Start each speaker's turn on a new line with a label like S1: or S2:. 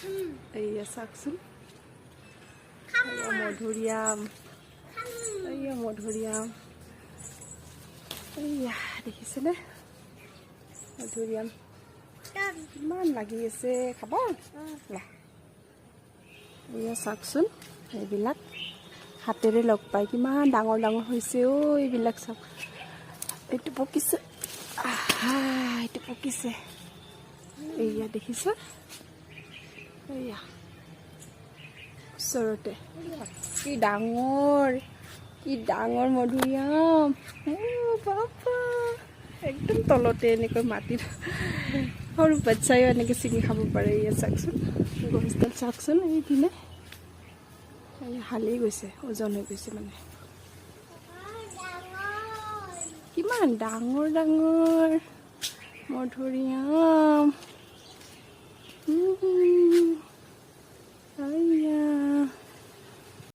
S1: এইয়া চাওকচোন মধুৰিআম এইয়া মধুৰিআম এইয়া দেখিছেনে মধুৰিআম ইমান লাগি আছে খাবা এইয়া চাওকচোন এইবিলাক হাতেৰে লগ পাই কিমান ডাঙৰ ডাঙৰ হৈছে এইবিলাক চাওক এইটো পকিছে এইটো পকিছে এইয়া দেখিছে এইয়া ওচৰতে কি ডাঙৰ মধুৰিআম বাবা একদম তলতে এনেকৈ মাটিত সৰু বাচ্চাইও এনেকৈ ছিঙি খাব পাৰে এইয়া চাওকচোন গছডাল চাওকচোন এইপিনে হালি গৈছে ওজন হৈ গৈছে মানে কিমান ডাঙৰ মধুৰিআম